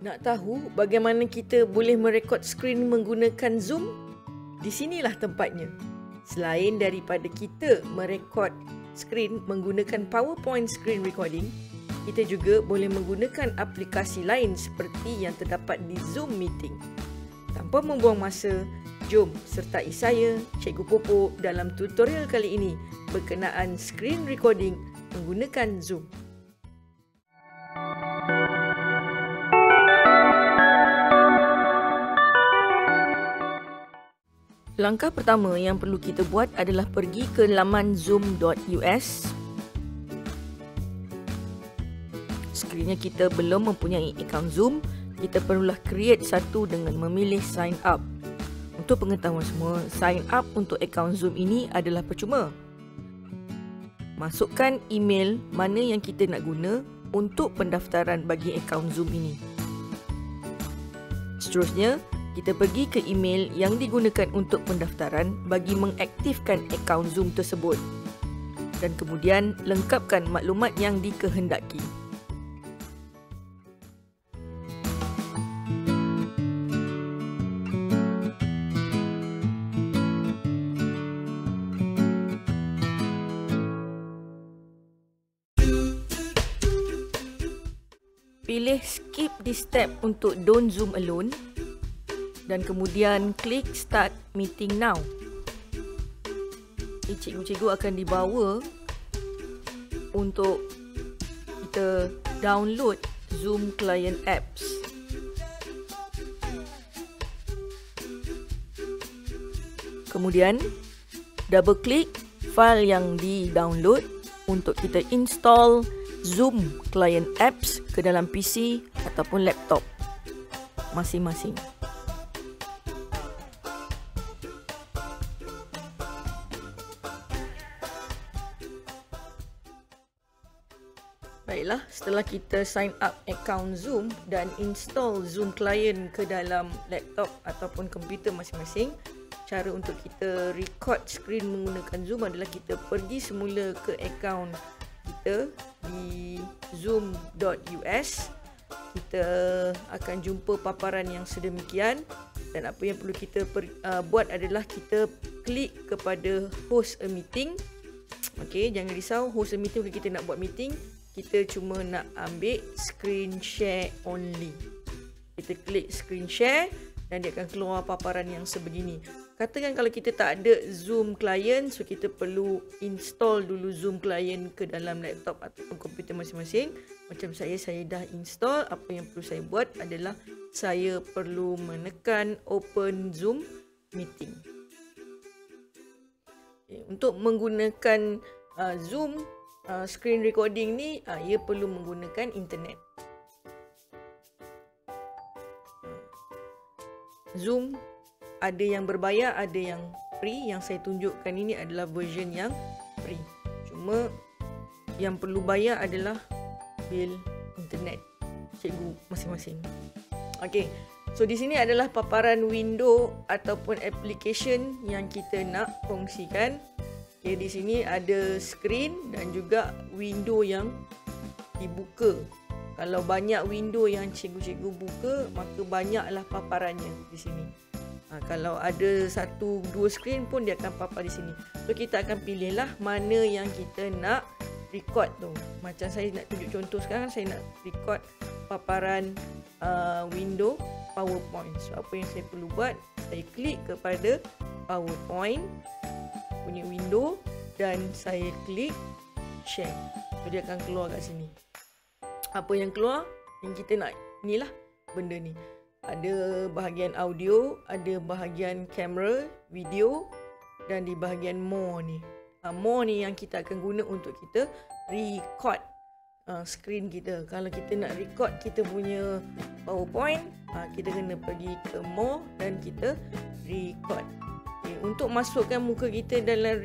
Nak tahu bagaimana kita boleh merekod skrin menggunakan Zoom? Di sinilah tempatnya. Selain daripada kita merekod skrin menggunakan PowerPoint screen recording, kita juga boleh menggunakan aplikasi lain seperti yang terdapat di Zoom Meeting. Tanpa membuang masa, jom sertai saya, Cikgu Popo, dalam tutorial kali ini berkenaan screen recording menggunakan Zoom. Langkah pertama yang perlu kita buat adalah pergi ke laman zoom.us. Sekiranya kita belum mempunyai akaun Zoom, kita perlulah create satu dengan memilih sign up. Untuk pengetahuan semua, sign up untuk akaun Zoom ini adalah percuma. Masukkan email mana yang kita nak guna untuk pendaftaran bagi akaun Zoom ini. Seterusnya, kita pergi ke email yang digunakan untuk pendaftaran bagi mengaktifkan akaun Zoom tersebut. Dan kemudian lengkapkan maklumat yang dikehendaki. Pilih skip this step untuk don't Zoom alone. Dan kemudian klik Start Meeting Now. Cikgu-cikgu akan dibawa untuk kita download Zoom Client Apps. Kemudian double klik file yang di-download untuk kita install Zoom Client Apps ke dalam PC ataupun laptop masing-masing. Baiklah, setelah kita sign up akaun Zoom dan install Zoom client ke dalam laptop ataupun komputer masing-masing, cara untuk kita record screen menggunakan Zoom adalah kita pergi semula ke akaun kita di zoom.us. Kita akan jumpa paparan yang sedemikian dan apa yang perlu kita buat adalah kita klik kepada host a meeting. Okey, jangan risau, host a meeting bukan kita nak buat meeting. Kita cuma nak ambil screen share only. Kita klik screen share dan dia akan keluar paparan yang sebegini. Katakan kalau kita tak ada Zoom client, so kita perlu install dulu Zoom client ke dalam laptop ataupun komputer masing-masing. Macam saya dah install. Apa yang perlu saya buat adalah saya perlu menekan open Zoom meeting. Okay. Untuk menggunakan Zoom screen recording ni, ia perlu menggunakan internet. Zoom ada yang berbayar, ada yang free. Yang saya tunjukkan ini adalah version yang free. Cuma yang perlu bayar adalah bil internet cikgu masing-masing. Okey. So di sini adalah paparan window ataupun application yang kita nak kongsikan. Okay, di sini ada screen dan juga window yang dibuka. Kalau banyak window yang cikgu-cikgu buka, maka banyaklah paparannya di sini. Kalau ada 1-2 screen pun dia akan papar di sini. So kita akan pilihlah mana yang kita nak record tu. Macam saya nak tunjuk contoh sekarang, saya nak record paparan window PowerPoint. So apa yang saya perlu buat, saya klik kepada PowerPoint punya window dan saya klik share. So dia akan keluar kat sini. Apa yang keluar? Yang kita nak, inilah benda ni. Ada bahagian audio, ada bahagian kamera, video dan di bahagian more ni. More ni yang kita akan guna untuk kita record screen kita. Kalau kita nak record kita punya PowerPoint, kita kena pergi ke more dan kita record. Untuk masukkan muka kita dalam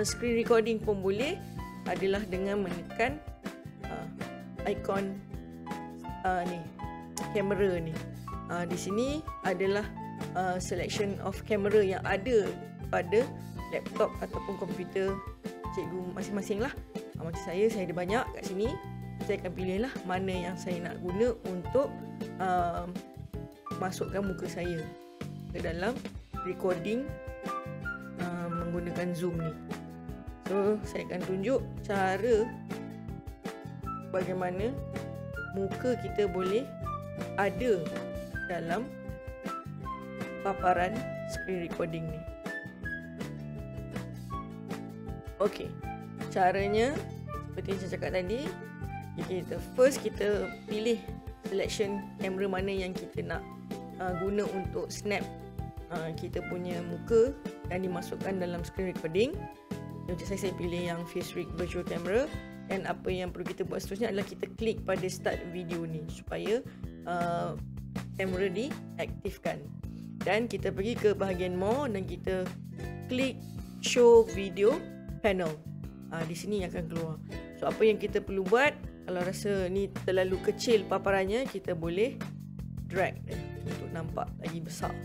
screen recording pun boleh, adalah dengan menekan ikon ni, kamera ni. Di sini adalah selection of camera yang ada pada laptop ataupun komputer cikgu masing-masing lah. Macam saya ada banyak kat sini. saya akan pilihlah mana yang saya nak guna untuk masukkan muka saya ke dalam recording menggunakan Zoom ni. So, saya akan tunjuk cara bagaimana muka kita boleh ada dalam paparan screen recording ni. Okey, caranya seperti yang saya cakap tadi, kita pilih selection kamera mana yang kita nak guna untuk snap kita punya muka dan dimasukkan dalam screen recording. Macam saya pilih yang face rig virtual camera, dan apa yang perlu kita buat seterusnya adalah kita klik pada start video ni supaya kamera diaktifkan, dan kita pergi ke bahagian more dan kita klik show video panel. Di sini akan keluar. So apa yang kita perlu buat, kalau rasa ni terlalu kecil paparannya, kita boleh drag untuk nampak lagi besar,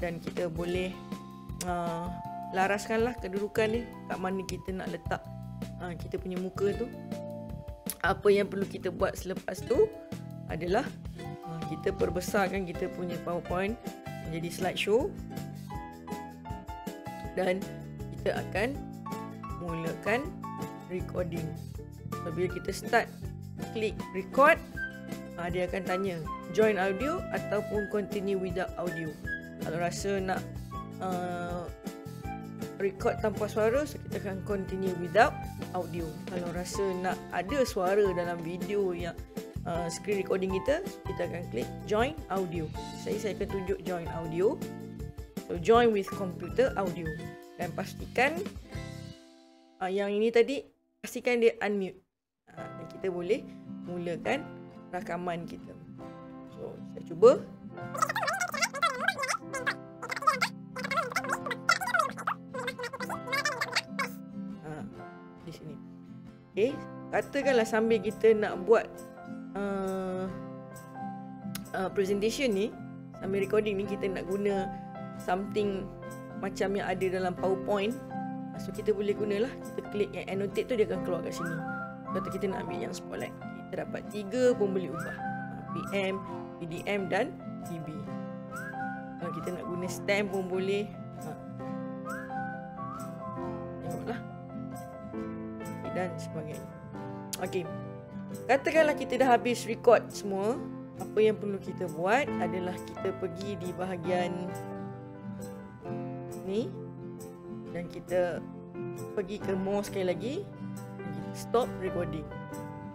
dan kita boleh laraskanlah kedudukan ni kat mana kita nak letak kita punya muka tu. Apa yang perlu kita buat selepas tu adalah kita perbesarkan kita punya PowerPoint menjadi slideshow, dan kita akan mulakan recording. So, bila kita start klik record, dia akan tanya join audio ataupun continue without audio. Kalau rasa nak record tanpa suara, so kita akan continue without audio. Kalau rasa nak ada suara dalam video yang screen recording kita, kita akan klik join audio. Saya akan tunjuk join audio. So join with computer audio, dan pastikan yang ini tadi, pastikan dia unmute, dan kita boleh mulakan rakaman kita. So saya cuba. Di sini. Okay, katakanlah sambil kita nak buat presentation ni, sambil recording ni, kita nak guna something macam yang ada dalam PowerPoint. So kita boleh gunalah, kita klik yang annotate tu, dia akan keluar kat sini. Kalau kita nak ambil yang spotlight, kita dapat 3 pun boleh ubah, PM, PDM dan PB. Kalau kita nak guna stamp pun boleh. Tengoklah, dan sebagainya. Okey, katakanlah kita dah habis record semua. Apa yang perlu kita buat adalah kita pergi di bahagian ni, dan kita pergi ke more sekali lagi, dan kita stop recording.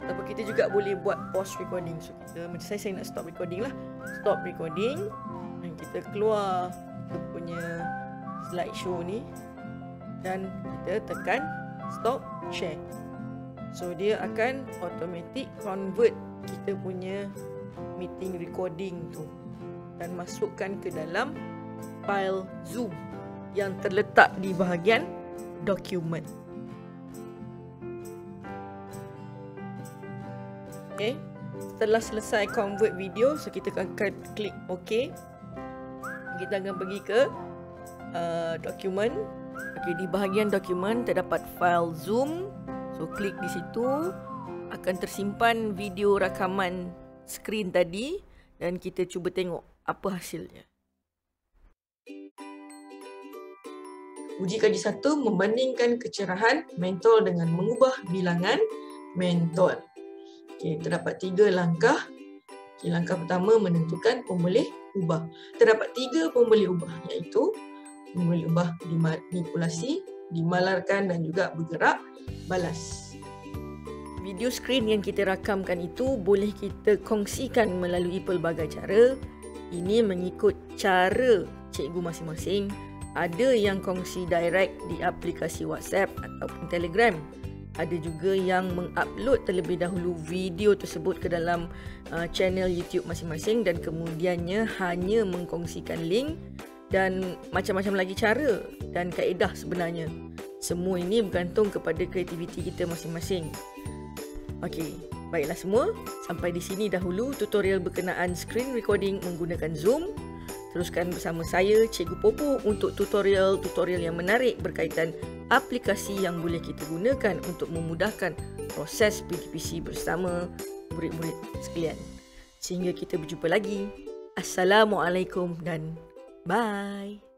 Ataupun kita juga boleh buat pause recording. So kita, macam saya nak stop recording lah. Stop recording, dan kita keluar kita punya slideshow ni, dan kita tekan stop share. So dia akan automatic convert kita punya meeting recording tu dan masukkan ke dalam file Zoom yang terletak di bahagian dokumen. Okay, setelah selesai convert video, so kita akan klik OK. Kita akan pergi ke dokumen. Okay, di bahagian dokumen terdapat file Zoom. So klik di situ, akan tersimpan video rakaman skrin tadi, dan kita cuba tengok apa hasilnya. Uji kaji 1 membandingkan kecerahan mentol dengan mengubah bilangan mentol. Okey, terdapat 3 langkah. Okey, langkah pertama menentukan pemboleh ubah. Terdapat 3 pemboleh ubah, iaitu pemboleh ubah dimanipulasi, dimalarkan dan juga bergerak balas. Video skrin yang kita rakamkan itu boleh kita kongsikan melalui pelbagai cara. Ini mengikut cara cikgu masing-masing. Ada yang kongsi direct di aplikasi WhatsApp ataupun Telegram. Ada juga yang mengupload terlebih dahulu video tersebut ke dalam channel YouTube masing-masing, dan kemudiannya hanya mengkongsikan link, dan macam-macam lagi cara dan kaedah sebenarnya. Semua ini bergantung kepada kreativiti kita masing-masing. Okey, baiklah semua. Sampai di sini dahulu tutorial berkenaan screen recording menggunakan Zoom. Teruskan bersama saya, Cikgu Popo, untuk tutorial-tutorial yang menarik berkaitan aplikasi yang boleh kita gunakan untuk memudahkan proses PTPC bersama murid-murid sekalian. Sehingga kita berjumpa lagi. Assalamualaikum dan bye.